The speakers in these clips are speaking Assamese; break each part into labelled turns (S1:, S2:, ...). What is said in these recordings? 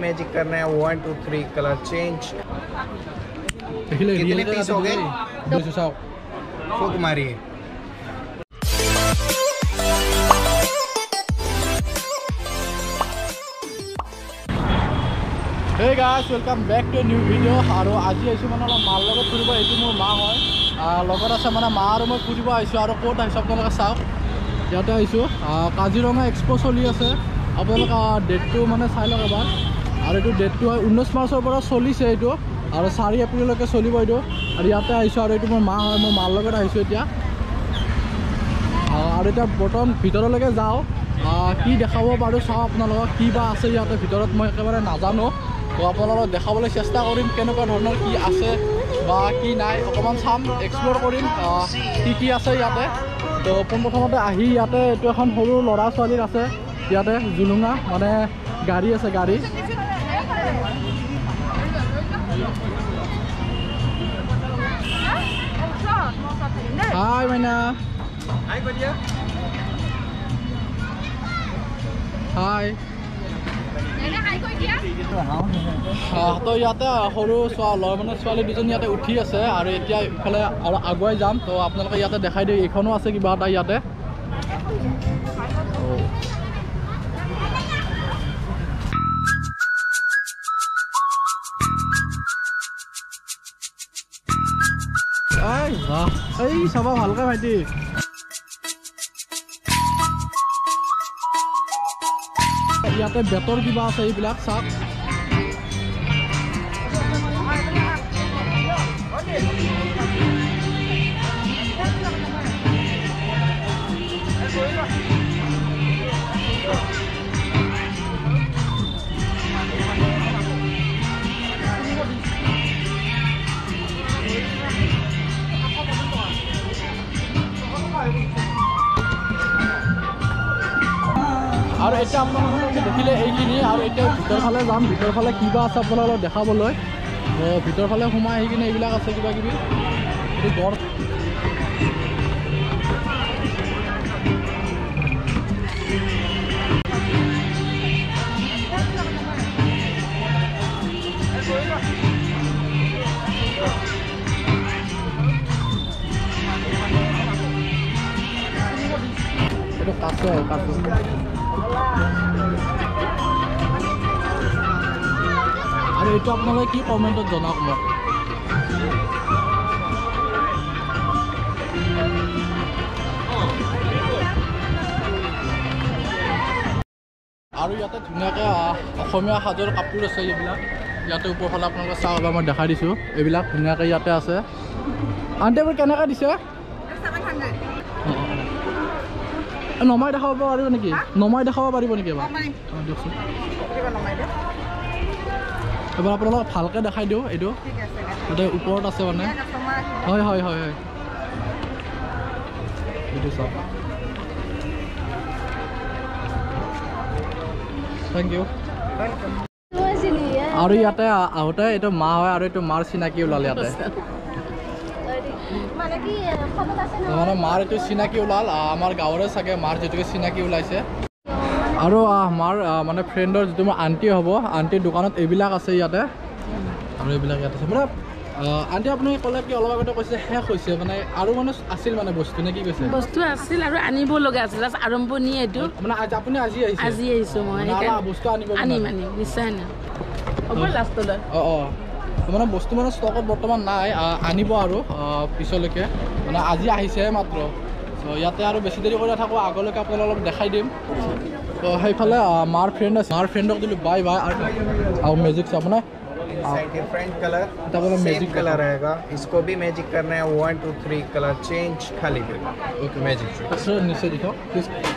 S1: मैजिक करना है 1 2 3 कलर चेंज। कितने पीस हो गए?
S2: 200
S1: फूक मारिए।
S2: Hey guys, welcome back to a new video. আৰু আজি আইছো মানে মাৰ লগত ফুৰিব। এইটো মোৰ মা হয়, লগত আছে মানে মা আৰু মই ফুৰিব আইছো। আৰু ক'ত আইছো আপোনালোকে চাওক, ইয়াতে আইছো কাজিৰঙা এক্সপো চলি আছে। আপোনালোকে ডেটটো মানে চাই লওক এবাৰ। আৰু এইটো ডেটটো হয় 19 মাৰ্চৰ পৰা চলিছে এইটো, আৰু 4 এপ্ৰিললৈকে চলিব এইটো। আৰু ইয়াতে আইছো, আৰু এইটো মোৰ মা হয়, মই মাৰ লগত আহিছো এতিয়া। আৰু এতিয়া বৰ্তমান ভিতৰলৈকে যাওঁ, কি দেখাব পাৰোঁ চাওঁ আপোনালোকক। কি বা আছে ইয়াতে ভিতৰত মই একেবাৰে নাজানো, তো আপোনালোকক দেখাবলৈ চেষ্টা কৰিম কেনেকুৱা ধৰণৰ কি আছে বা কি নাই। অকণমান চাম, এক্সপ্ল'ৰ কৰিম কি আছে ইয়াতে। তো পোনপ্ৰথমতে আহি ইয়াতে এইটো এখন সৰু ল'ৰা ছোৱালীৰ আছে ইয়াতে জুলুঙা, মানে গাড়ী আছে, গাড়ী। হাই মাইনা, হাই। তো ইয়াতে সৰু মানে ছোৱালী দুজনী ইয়াতে উঠি আছে, আৰু এতিয়া ইফালে অলপ আগুৱাই যাম। তো আপোনালোকে ইয়াতে দেখাই দিওঁ, এইখনো আছে কিবা এটা ইয়াতে। এই চাবা ভালকে ভাইটি। ইয়াতে বেতৰ কিবা আছে, এইবিলাক চাওক। আৰু এতিয়া আপোনালোকে দেখিলে এইখিনি, আৰু এতিয়া ভিতৰ ফালে যাম। ভিতৰ ফালে কিবা আছে আপোনালোকক দেখাবলৈ। ভিতৰ ফালে সোমাই আহি কিনে এইবিলাক আছে কিবা কিবি। এইটো গড়, এইটো কাছ, কাছ। আৰু এইটো আপোনালোকে কি কমেণ্টত জনাওক মোক। আৰু ইয়াতে ধুনীয়াকৈ অসমীয়া সাজৰ কাপোৰ আছে এইবিলাক। ইয়াতে ওপৰফালে আপোনালোকে চাওক, মই দেখাই দিছোঁ। এইবিলাক ধুনীয়াকৈ ইয়াতে আছে। আণ্টি এইবোৰ কেনেকৈ দিছে? নমাই দেখাব পাৰিব নেকি? নমাই দেখাব পাৰিব নেকি এবাৰ? দিয়কচোন এবাৰ আপোনালোকক ভালকৈ দেখাই দিওঁ। এইটো ইয়াতে ওপৰত আছে মানে। হয় হয় হয় হয়, এইটো চাওক। Thank you. আৰু ইয়াতে আহোঁতে এইটো মা হয়, আৰু এইটো মাৰ চিনাকি ওলাল ইয়াতে। মানে মাৰ এইটো চিনাকি ওলাল, আমাৰ গাঁৱৰে চাগে মাৰ যিটোকে চিনাকি ওলাইছে। আৰু মাৰ মানে ফ্ৰেণ্ডৰ যিটো মোৰ আণ্টি হ'ব, আণ্টিৰ দোকানত এইবিলাক আছে ইয়াতে। আৰু এইবিলাক ইয়াত আছে মানে। আণ্টি আপুনি ক'লে কি অলপ আগতে কৈছে শেষ হৈছে, মানে আৰু মানে আছিল মানে বস্তু নে কি কৈছে?
S3: বস্তু আছিল আৰু আনিব লগা আছিল, আৰম্ভণি এইটো। মানে
S2: আপুনি আজি আহিছে?
S3: আজি আহিছোঁ মই,
S2: বস্তু আনিব,
S3: আনিম নিশ্চয় আনিম। হ'ব লাষ্টলৈ।
S2: মানে বস্তু মানে ষ্টকত বৰ্তমান নাই, আনিব আৰু পিছলৈকে। মানে আজি আহিছেহে মাত্ৰ। চ' ইয়াতে আৰু বেছি দেৰি কৰি নাথাকোঁ, আগলৈকে আপোনালোকক অলপ দেখাই দিম। তো সেইফালে মাৰ ফ্ৰেণ্ড আছে, মাৰ ফ্ৰেণ্ডক দিলোঁ বাই বাই। আৰু মেজিক চাব মানে
S1: डिफरेंट कलर, सेम कलर रहेगा। इसको भी मैजिक करना है 1 2 3 कलर चेंज खाली पे।
S2: ओके मैजिक सर नीचे दिखाओ,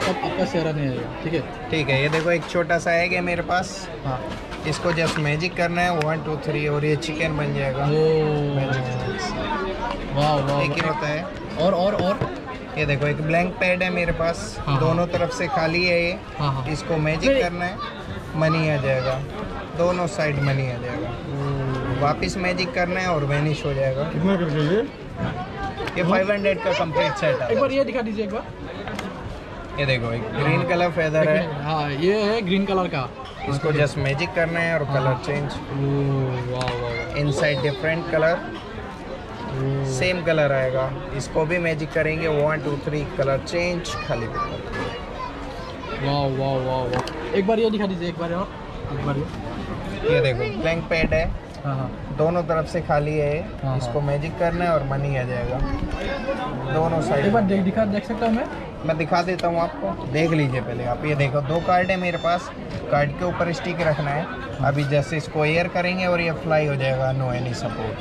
S2: तब आपका चेहरा नहीं आएगा। ठीक है
S1: ठीक है। ये देखो एक छोटा सा है मेरे पास। हाँ, इसको जस्ट मैजिक करना है 1 2 3 और ये चिकन बन जाएगा।
S2: वाह वाह,
S1: एक ही होता है।
S2: और
S1: ये देखो एक ब्लैंक पैड है मेरे पास। दोनों तरफ से खाली है ये। इसको मैजिक करना है, मनी आ जाएगा। दोनों साइड मनी आ जाएगा। वापस मैजिक करना है और वैनिश हो जाएगा।
S2: कितना कर चाहिए?
S1: ये 500 का कंप्लीट सेट है।
S2: एक बार ये दिखा दीजिए एक बार।
S1: ये देखो एक ग्रीन कलर फेदर है।
S2: हाँ ये है ग्रीन कलर का।
S1: इसको जस्ट मैजिक करना है और colour change. Inside different colour, same colour आएगा। इसको भी मैजिक करेंगे, 1 2 3 कलर चेंज खाली।
S2: वाह वाह वाह वाह, एक बार ये दिखा दीजिए, एक बार और, एक बार
S1: ये देखो ब्लैंक पैड है। दोनों तरफ से खाली है। इसको मैजिक करना है और मनी आ जाएगा दोनों साइड।
S2: एक बार देख सकता हूँ
S1: मैं दिखा देता हूँ आपको, देख लीजिए पहले आप। ये देखो 2 कार्ड है मेरे पास, कार्ड के ऊपर स्टिक रखना है। अभी जैसे इसको एयर करेंगे और ये फ्लाई हो जाएगा, नो एनी सपोर्ट।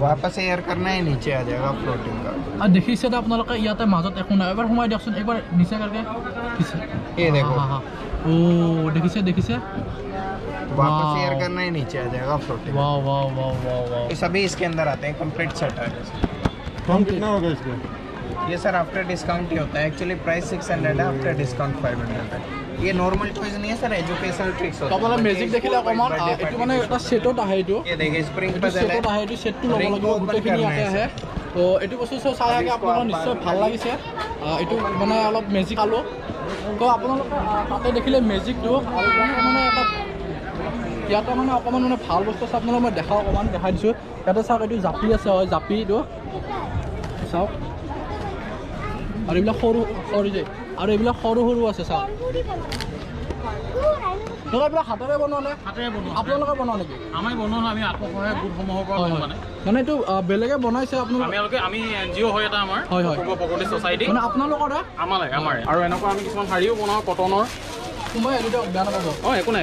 S1: वापस एयर करना है, नीचे आ जाएगा फ्लोटिंग का।
S2: देखिए आपलोग इतना मजत एक ना, एबार सोमाय दियकचोन, एक बार नीचे करके।
S1: ये देखो
S2: ओ देखिए
S1: वापस एयर करना है, नीचे आ जाएगा फ्लोटिंग।
S2: वाह वाह वाह वाह वाह,
S1: ये सभी इसके अंदर आते हैं, कंप्लीट सेट है।
S2: कम कितना होगा इसका?
S1: ये सर आफ्टर डिस्काउंट ही होता है। एक्चुअली प्राइस 600 है, आफ्टर डिस्काउंट 500 है। ये नॉर्मल टॉयज नहीं है सर, एजुकेशनल ट्रिक्स होता है।
S2: तो म्यूजिक देखिले অকমান এটো মানে এটা সেটত আহে। এটো
S1: ये देखिए स्प्रिंग पजल है,
S2: সেটত আহে। এটো সেটটো লব লাগিব, গোটেইখিনি ইয়াতে আহে। তো এটো বস্তু চাই আগে আপোনালোকৰ নিশ্চয় ভাল লাগিছে। এটো মানে অলপ মেজিক আলো। তো আপোনালোকে তাতে দেখিলে মেজিকটো আৰু মানে এটা ইয়াতে মানে অকমান মানে ভাল বস্তু আছে। আপোনালোকক মই দেখাও, অকমান দেখাই দিছোঁ। ইয়াতে চাওক, এইটো জাপি আছে, হয় জাপিটো চাওক। আৰু এইবিলাক সৰু সৰু যে, আৰু এইবিলাক সৰু সৰু আছে চাওক। এইবিলাক হাতেৰে বনোৱা নে? হাতেৰে বনোৱা। আপোনালোকে বনোৱা নেকি? আমি বনোৱা নহয়, আমি আত্মসহায়ক গোটসমূহৰ পৰা মানে এইটো বেলেগে বনাইছে আপোনালোকে? আমি এনজিঅ' হয় এটা আমাৰ, পূৰ্ব প্ৰগতি ছ'চাইটি। মানে আপোনালোকৰ আমাৰ আৰু এনেকুৱা আমি কিছুমান শাৰীও বনাওঁ কটনৰ। মই এইটো বেয়া নাপাব। একো নাই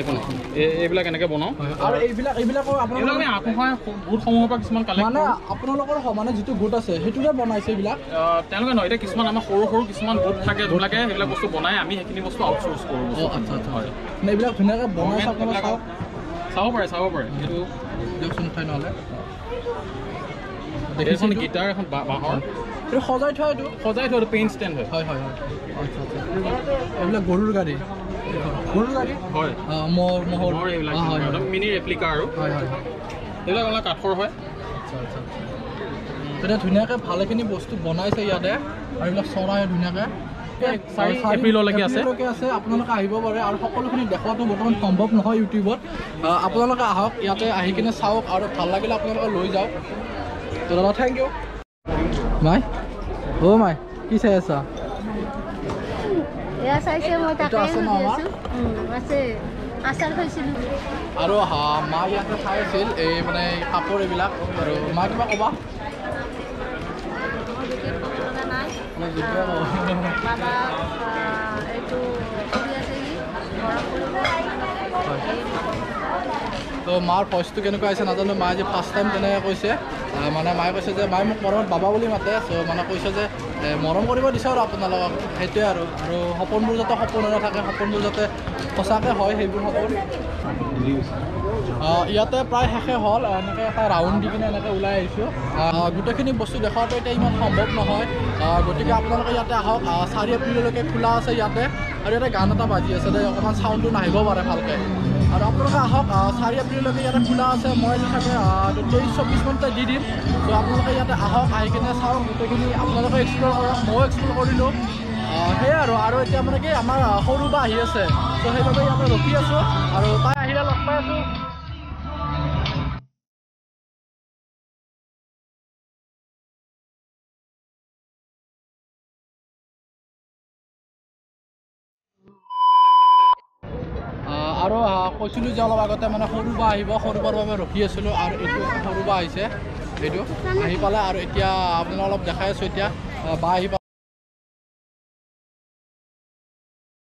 S2: এইবিলাক এনেকৈ বনাওঁ। আৰু এইবিলাকৰ আপোনালোকে আমি আত্মসহায়ক গোটসমূহৰ পৰা কিছুমান কালেক্ট মানে আপোনালোকৰ মানে যিটো গোট আছে সেইটোকে বনাইছে এইবিলাক? তেওঁলোকে নহয়, এতিয়া কিছুমান আমাৰ সৰু সৰু কিছুমান গোট থাকে যিবিলাকে সেইবিলাক বস্তু বনাই, আমি সেইখিনি বস্তু আউটচোৰ্চ কৰোঁ। আচ্ছা আচ্ছা, হয়। মানে এইবিলাক ধুনীয়াকৈ বনাই আপোনালোকে চাব পাৰে। এইটো দিয়কচোন খাই নহ'লে। দেখিছোঁ গীটাৰ এখন বাঁহৰ, এইটো সজাই থোৱা, এইটো পেইণ্ট ষ্টেণ্ড হয়। হয় হয় হয়, আচ্ছা আচ্ছা। এইবিলাক গৰুৰ গাড়ী হয়, মহৰ এইবিলাক মিনি ৰেপ্লিকা আৰু এইবিলাক অলপ কাঠৰ হয়। আচ্ছা আচ্ছা, এতিয়া ধুনীয়াকৈ ভালেখিনি বস্তু বনাইছে ইয়াতে। আৰু এইবিলাক চৰাই ধুনীয়াকৈ 4 এপ্ৰিললৈকে আছে। আপোনালোকে আহিব পাৰে। আৰু সকলোখিনি দেখুৱাটো বৰ্তমান সম্ভৱ নহয় ইউটিউবত। আপোনালোকে আহক, ইয়াতে আহি কিনে চাওক, আৰু ভাল লাগিলে আপোনালোকে লৈ যাওক। তো দাদা থেংক ইউ। মাই মাই কি চাই আছা? আৰু মা ইয়াতে চাই আছিল এই মানে কাপোৰ এইবিলাক। আৰু মা কিবা ক'বা? তো মাৰ ভইচটো কেনেকুৱা আহিছে নাজানো। মায়ে যে ফাৰ্ষ্ট টাইম তেনেকৈ কৈছে, মানে মায়ে কৈছে যে মায়ে মোক মৰমত বাবা বুলি মাতে। চ' মানে কৈছে যে মৰম কৰিব দিছে আৰু আপোনালোকক, সেইটোৱে। আৰু সপোনবোৰ যাতে সপোন হৈ নাথাকে, সপোনবোৰ যাতে সঁচাকৈ হয়, সেইবোৰ সপোন। ইয়াতে প্ৰায় শেষে হ'ল। এনেকৈ এটা ৰাউণ্ড দি কিনে এনেকৈ ওলাই আহিছোঁ। গোটেইখিনি বস্তু দেখুৱাটো এতিয়া ইমান সম্ভৱ নহয়, গতিকে আপোনালোকে ইয়াতে আহক। 4 এপ্ৰিললৈকে খোলা আছে ইয়াতে। আৰু ইয়াতে গান এটা বাজি আছে, অকণমান চাউণ্ডটো নাহিব পাৰে ভালকৈ। আৰু আপোনালোকে আহক, 4 এপ্ৰিললৈকে ইয়াতে খোলা আছে। মই চাগে 23-24 মানতে দি দিম। ত' আপোনালোকে ইয়াতে আহক, আহি কিনে চাওক, গোটেইখিনি আপোনালোকে এক্সপ্ল'ৰ কৰক। ময়ো এক্সপ্ল'ৰ কৰিলোঁ। সেয়াই আৰু এতিয়া মানে কি আমাৰ সৰু বা আহি আছে, ত' সেইবাবে ইয়াতে ৰখি আছোঁ। আৰু তাই আহিলে লগ পাই আছোঁ। আৰু কৈছিলোঁ যে অলপ আগতে মানে সৰু বা আহিব, সৰু বাৰ বাবে ৰখি আছিলোঁ। আৰু এইটো সৰু বা আহিছে, এইটো আহি পালে। আৰু এতিয়া আপোনালোক অলপ দেখাই আছোঁ। এতিয়া বা আহি পালে,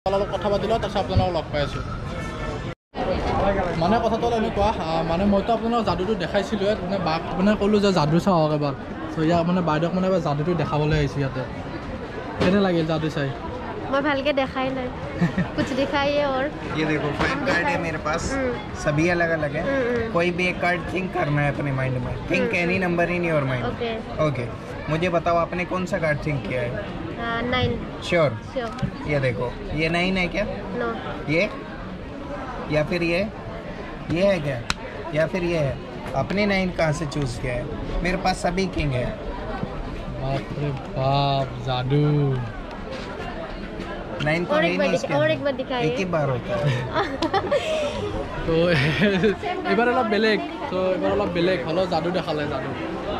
S2: অলপ কথা পাতিলোঁ, তাৰপিছত আপোনালোকক লগ পাই আছোঁ। মানে কথাটো এনেকুৱা, মানে মইতো আপোনালোকক যাদুটো দেখাইছিলোঁৱে, মানে বাক মানে ক'লোঁ যে যাদু চাওক এবাৰ। ত' ইয়াক মানে বাইদেউক মানে এবাৰ যাদুটো দেখাবলৈ আহিছোঁ ইয়াতে। কেনে লাগিল যাদু চাই?
S4: मैं भालके देखाई नहीं, कुछ दिखाइए। और
S1: ये देखो 5 कार्ड है मेरे पास, सभी अलग अलग है। कोई भी एक कार्ड थिंक करना है अपने माइंड में। Think any number in your mind. Okay, मुझे बताओ आपने कौन सा कार्ड थिंक किया है?
S4: 9।
S1: श्योर? ये देखो, ये 9 है क्या?
S4: नो।
S1: ये या फिर ये है क्या? या फिर ये है? अपने 9 कहाँ से चूज किया है? मेरे पास सभी किंग है।
S2: बाप रे बाप, जादू।
S1: 9 तो
S4: और
S1: है
S4: एक
S1: नहीं
S4: बार
S1: इसके
S4: और
S1: अंदर।
S4: एक बार दिखाइए।
S1: एक ही बार होता है।
S2: তো এবাৰ অলপ বেলেগ তো এবাৰ অলপ বেলেগ হলো জাদু দেখালে জাদু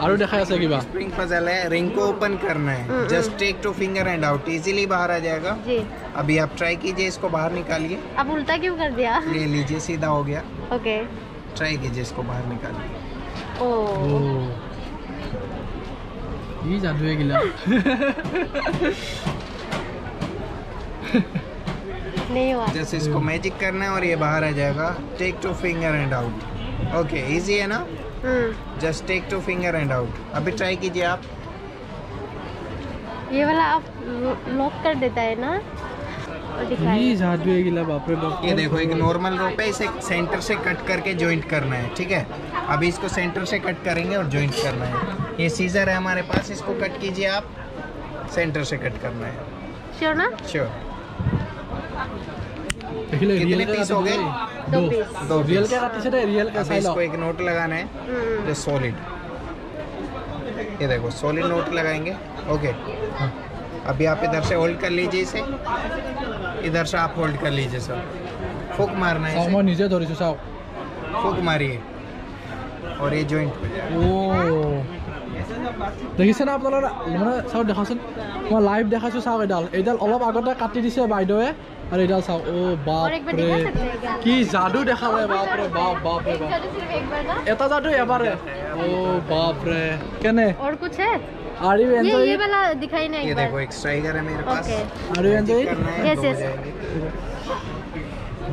S2: আৰু দেখাই আছে কিবা
S1: स्प्रिंग पजल है, रिंग को ओपन करना है, just take two finger and out, easily बाहर आ जाएगा।
S4: जी
S1: अभी आप ट्राई कीजिए, इसको बाहर निकालिए,
S4: अब उल्टा क्यों कर दिया?
S1: ले लीजिए, सीधा हो गया।
S4: ओके
S1: ट्राई कीजिए, इसको बाहर निकालिए।
S4: ओ
S2: ই জাদুৱে গিলা
S4: नहीं हुआ।
S1: जैसे इसको मैजिक करना है और ये बाहर आ जाएगा। Take two finger and out. Okay, easy है ना? Just take two finger and out. अभी ट्राई कीजिए आप।
S4: ये वाला आप लॉक कर देता है ना? और
S2: ই
S4: दिखाइए।
S2: জাদুৱে গিলা বাপৰে বাপ
S1: ये देखो, एक नॉर्मल रोप है, इसे सेंटर से कट करके जॉइंट करना है, ठीक है? अभी इसको सेंटर से कट करेंगे और जॉइंट करना है। ये सीजर है हमारे पास, इसको कट कीजिए आप, सेंटर से कट करना है।
S4: श्योर ना?
S1: श्योर।
S2: দেখিলে
S1: कितने
S2: ৰিয়েল
S1: पीस हो गए?
S4: 2 पीस।
S1: 2
S2: real
S1: piece.
S2: কে কাটিছে দে ৰিয়েল কে
S1: अभी
S2: চাই
S1: इसको
S2: লও
S1: एक नोट लगाना है, जो सॉलिड। ये देखो, सॉलिड नोट लगाएंगे। ओके, अभी आप इधर से होल्ड कर लीजिए इसे, इधर से आप होल्ड कर लीजिए सर। फूक मारना है
S2: চাওক
S1: इसे,
S2: মই নিজে ধৰিছো চাওক
S1: फूक मारिए और ये जॉइंट हो जाएगा।
S2: ও দেখিছে না আপোনালোকে মানে চাওক দেখাচোন মই লাইভ দেখাইছো চাওক এইডাল অলপ আগতে কাটি দিছে বাইদেৱে আৰু এইডাল চাওক ও বাপ
S4: और एक बार
S2: ৰে
S4: दिखा सकते हैं क्या?
S2: কি জাদু দেখালে বাপ ৰে বাপ বাপ ৰে বাপ
S4: चलो सिर्फ एक बार ना?
S2: এটা জাদু এবাৰে ও বাপ ৰে কেনে
S4: और कुछ है?
S2: আর ইউ এনজয়
S4: ये वाला दिखाई ना
S1: ये
S4: एक
S1: देखो,
S4: बार।
S1: एक स्ट्राइकर है मेरे पास।
S4: ओके
S2: আর ইউ एन्जॉय
S1: करना है,
S4: Yes,
S1: दो हो
S4: yes.
S1: जाएंगे।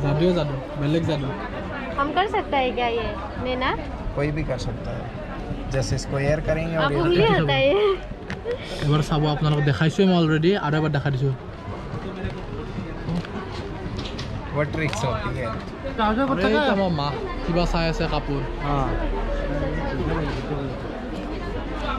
S2: জাদুৱে জাদু বেলেগ জাদু
S4: हम कर सकता है क्या ये? नहीं ना?
S1: कोई भी कर सकता है। जैसे इसको एयर करेंगे और
S4: आप
S1: ये
S4: उंगली होता है ये।
S2: এবাৰ চাব আপোনালোকক দেখাইছোৱে মই অলৰেডি আৰু এবাৰ দেখাই দিছোঁ
S1: वो ट्रिक्स होती है।
S2: আমাৰ মা কিবা চাই আছে কাপোৰ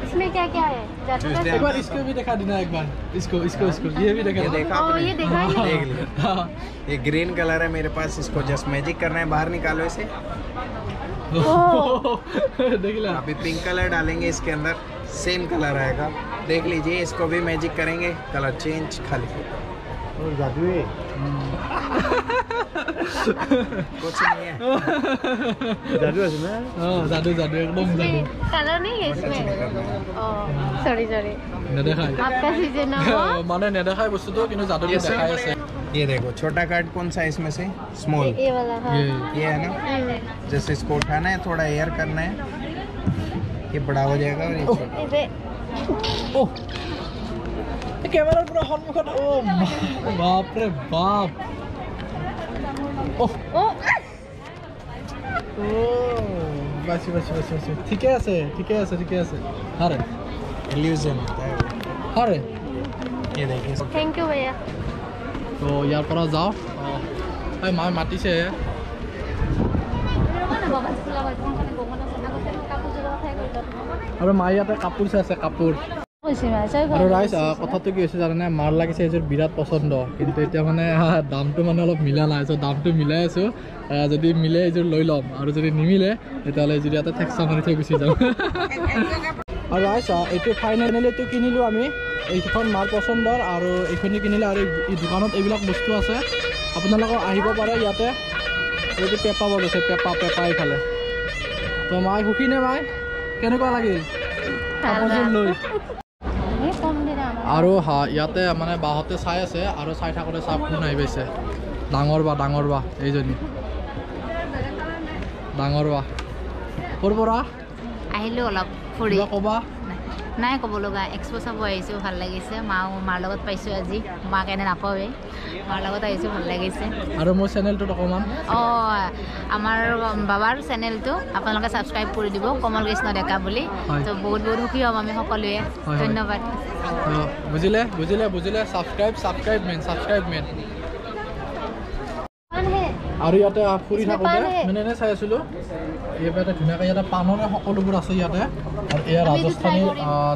S4: इसमें क्या क्या है? जादू का?
S2: एक बार इसको भी दिखा देना एक बार इसको इसको इसको ये भी दिखा
S1: ये
S2: देना।
S1: देखा
S4: ओ,
S1: आपने?
S4: ये देखा ही नहीं।
S1: देख लिया।
S2: हाँ।
S1: ये ग्रीन कलर है मेरे पास, इसको जस्ट मैजिक करना है, बाहर निकालो इसे।
S2: देख ला
S1: अभी पिंक कलर डालेंगे इसके अंदर, सेम कलर आएगा। देख लीजिए, इसको भी मैजिक करेंगे, कलर चेंज खाली। कुछ नहीं है।
S2: जादू है ना जादू जादू एकदम जादू
S4: इसमें कलर नहीं है इसमें। सॉरी सॉरी
S2: नेदेखाय
S4: आपका सीजन ना हो।
S2: माने नेदेखाय বস্তুটো কিন্তু জাদু
S1: Yes, sir.
S2: দেখাই আছে
S1: ये देखो, छोटा कार्ड कौन सा है इसमें से? स्मॉल।
S4: ये वाला हाँ।
S1: ये है ना? जैसे इसको उठाना है, थोड़ा एयर करना है, ये बड़ा हो जाएगा और ये छोटा।
S4: इसे
S2: ও এই ক্যামেরার পুরো সম্মুখত ও বাপ রে বাপ ও
S4: ओ
S2: ও বাসি বাসি বাসি বাসি ঠিকই আছে ঠিকই আছে ঠিকই আছে আরে
S1: इल्यूजन होता है वो।
S2: আরে
S1: ये देखिए, इसको
S4: थैंक यू भैया।
S2: তো ইয়াৰ পৰা যাওঁ এই মায়ে মাতিছে আৰু মায়ে ইয়াতে কাপোৰ চাই আছে কাপোৰ আৰু ৰাইজ কথাটো কি হৈছে জানানে মাৰ লাগিছে এইযোৰ বিৰাট পচন্দ কিন্তু এতিয়া মানে দামটো মানে অলপ মিলা নাই চ' দামটো মিলাই আছোঁ যদি মিলে এইযোৰ লৈ ল'ম আৰু যদি নিমিলে তেতিয়াহ'লে এইযোৰ ইয়াতে ঠেকচা মাৰি থৈ গুচি যাম আৰু ৰাইজ এইটো ফাইনেলিটো কিনিলোঁ আমি এইখন মাৰ পচন্দৰ আৰু এইখনি কিনিলে আৰু এই দোকানত এইবিলাক বস্তু আছে আপোনালোকৰ আহিব পাৰে ইয়াতে এইটো পেপা বল আছে পেপা পেপা এইফালে তো মাই সুখী নে মাই কেনেকুৱা লাগিল কাপোৰযোৰ লৈ আৰু ইয়াতে মানে বাহঁতে চাই আছে আৰু চাই থাকোঁতে চাপ কোন আহি পাইছে ডাঙৰ বা এইজনী ডাঙৰ বা ক'ৰ পৰা
S5: আহিলোঁ অলপ ফুৰি
S2: কিবা ক'বা
S5: নাই ক'ব লগা এক্সপ' চাব আহিছোঁ ভাল লাগিছে মাৰ লগত পাইছোঁ আজি মাক এনে নাপাওঁৱেই মাৰ লগত আহিছোঁ ভাল লাগিছে
S2: আৰু মোৰ চেনেলটোত অকণমান
S5: অঁ আমাৰ বাবাৰ চেনেলটো আপোনালোকে ছাবস্ক্ৰাইব কৰি দিব কমল কৃষ্ণ ডেকা বুলি
S2: হয়।
S5: তো বহুত বহুত সুখী হ'ম আমি সকলোৱে
S2: হয়।
S5: ধন্যবাদ
S2: বুজিলে বুজিলে বুজিলে ছাবস্ক্ৰাইব মেইন আৰু ইয়াতে ফুৰি থাকোঁতে মানে এনে চাই আছিলোঁ ইয়াতে ধুনীয়াকৈ ইয়াতে পাণৰে সকলোবোৰ আছে ইয়াতে আৰু এয়া ৰাজস্থানী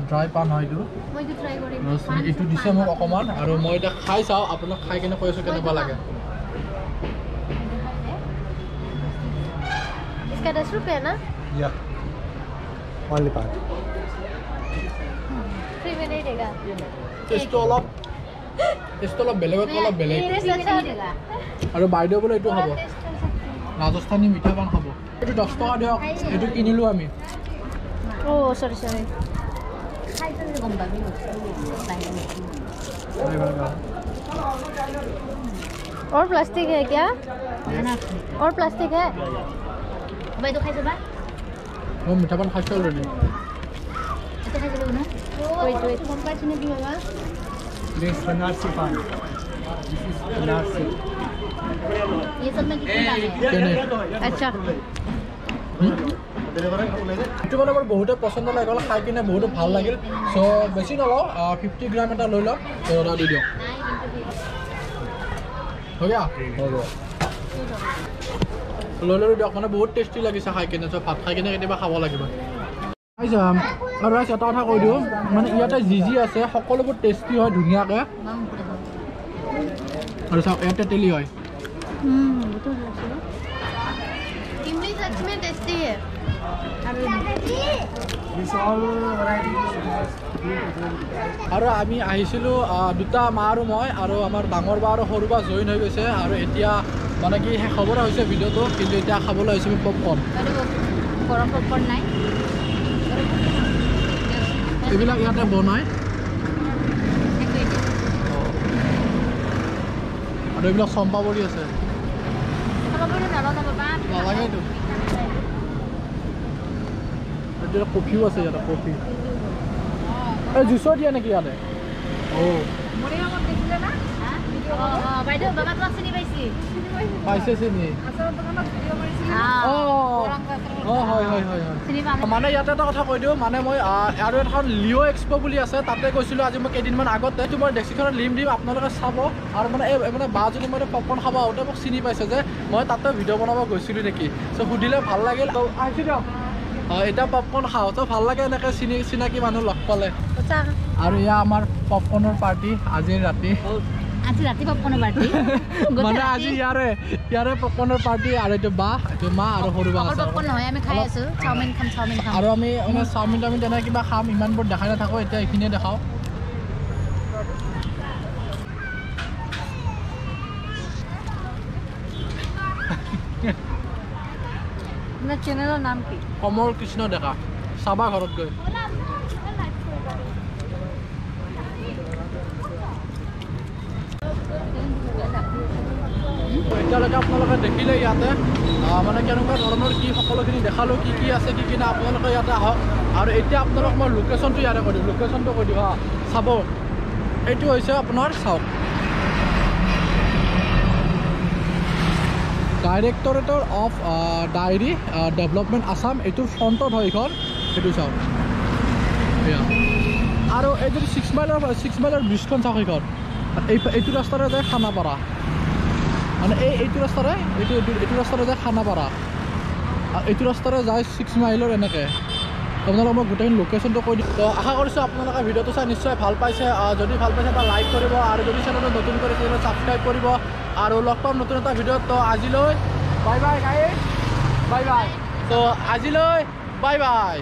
S2: ড্ৰাই পাণ হয় এইটো
S4: मैं तो ट्राई करेंगे।
S2: ৰাজস্থানী এইটো দিছে মোক অকণমান আৰু মই এতিয়া খাই চাওঁ আপোনাক খাই কিনে কৈ আছোঁ কেনেকুৱা লাগে
S4: इसका 10 रुपये ना?
S1: या ओनली 5।
S4: फ्री में नहीं देगा।
S2: টেষ্টটো অলপ টেষ্ট অলপ বেলেগত অলপ বেলেগ আৰু বাইদেউ বোলে এইটো খাব ৰাজস্থানী মিঠা পান খাব এইটো 10 টকা দিয়ক এইটো কিনিলো আমি
S4: Oh, sorry. और प्लास्टिक है क्या? और प्लास्टिक है?
S5: भाई तो खाई सबा
S2: वो मीठा पान खाइছো অলরেডি
S5: तो खाई सबा ना
S4: Wait. कौन सा चीनी भी होगा?
S1: This बनारसी पान This is बनारसी
S5: ये सब में कितना है
S4: अच्छा
S2: এইটো মানে মোৰ বহুতে পছন্দ লাগিল খাই কিনে বহুত ভাল লাগিল সো বেছি নলও 50 গ্ৰাম এটা লৈ লওক এটা দি দিও হয়া লৈ দিয়ক মানে বহুত টেষ্টি লাগিছে খাই কিনে সো ভাত খাই কিনে কেতিয়াবা খাব লাগিব আৰু ৰাইজ এটা কথা কৈ দিওঁ মানে ইয়াতে যি আছে সকলোবোৰ টেষ্টি হয় ধুনীয়াকৈ আৰু চাওক ইয়াতে তেলি হয়
S4: इमली सच में टेस्टी है
S1: This all varieties
S2: আৰু আমি আহিছিলোঁ দুটা মা আৰু মই আৰু আমাৰ ডাঙৰ বা আৰু সৰু বা জইন হৈ গৈছে আৰু এতিয়া মানে কি শেষ হ'বলৈ হৈছে ভিডিঅ'টো কিন্তু এতিয়া খাবলৈ হৈছে আমি পপকৰ্ণ
S5: गरम पॉपकॉर्न নাই
S2: এইবিলাক ইয়াতে বনায় আৰু এইবিলাক চম্পাবৰী আছে নালাগে এইটো এতিয়া কফিও আছে ইয়াতে কফি এই জুচো দিয়ে নেকি ইয়াতে
S5: বাইদেউ বাবা তোমাক চিনি পাইছি
S2: পাইছে চিনি মানে ইয়াতে এটা কথা কৈ দিওঁ মানে মই আৰু এখন লিঅ' এক্সপ' বুলি আছে তাতে গৈছিলোঁ আজি মই কেইদিনমান আগতে তোমাৰ ডেক্সিখনত লিম দিম আপোনালোকে চাব আৰু মানে এই মানে বাজনী মই পপকৰ্ণ খাব আহোঁতে মোক চিনি পাইছে যে মই তাতে ভিডিঅ' বনাব গৈছিলোঁ নেকি চ' সুধিলে ভাল লাগিল আহিছোঁ দিয়ক এতিয়া পপকৰ্ণ খাওঁ তো ভাল লাগে এনেকৈ চিনাকি মানুহ লগ পালে আৰু এয়া আমাৰ পপকৰ্ণৰ পাৰ্টি আজিৰ ৰাতি
S5: আজি ৰাতি পপকৰ্ণৰ পাৰ্টি
S2: মানে আজি ইয়াৰে পপকৰ্ণৰ পাৰ্টি আৰু এইটো মা আৰু সৰু বা আছে
S5: পপকৰ্ণ নহয় আমি খাই আছোঁ চাওমিন খাম
S2: আৰু আমি মানে চাওমিন টাউমিন তেনে কিবা খাম ইমানবোৰ দেখাই নাথাকোঁ এতিয়া এইখিনিয়ে দেখাওঁ
S4: চেনেলৰ নাম কি
S2: কমল কৃষ্ণ ডেকা চাবা ঘৰত গৈ এতিয়ালৈকে আপোনালোকে দেখিলে ইয়াতে মানে কেনেকুৱা ধৰণৰ কি সকলোখিনি দেখালোঁ কি আছে কি নাই আপোনালোকে ইয়াতে আহক আৰু এতিয়া আপোনালোক মই লোকেশ্যনটো ইয়াতে কৈ দিম লোকেশ্যনটো কৈ দিওঁ চাব এইটো হৈছে আপোনাৰ চাওক ডাইৰেক্টৰেটৰ অফ ডায়েৰী ডেভেলপমেণ্ট আছাম এইটোৰ ফ্ৰণ্টত হয় এইখন সেইটো চাওক আৰু এই যদি 6 মাইলৰ ব্ৰিজখন চাওক এইখন এইটো ৰাস্তাৰে যায় খানাপাৰা মানে এইটো ৰাস্তাৰে এইটো ৰাস্তাৰে যায় খানাপাৰা এইটো ৰাস্তাৰে যায় 6 মাইলৰ এনেকৈ আপোনালোকক মই গোটেই লোকেশ্যনটো কৈ দিওঁ তো আশা কৰিছোঁ আপোনালোকে ভিডিঅ'টো চাই নিশ্চয় ভাল পাইছে যদি ভাল পাইছে এটা লাইক কৰিব আৰু যদি চেনেলটো নতুন কৰি চেনেলটো ছাবস্ক্ৰাইব কৰিব আৰু লগ পাম নতুন এটা ভিডিঅ'ত তো আজিলৈ bye bye guys bye bye তো আজিলৈ বাই বাই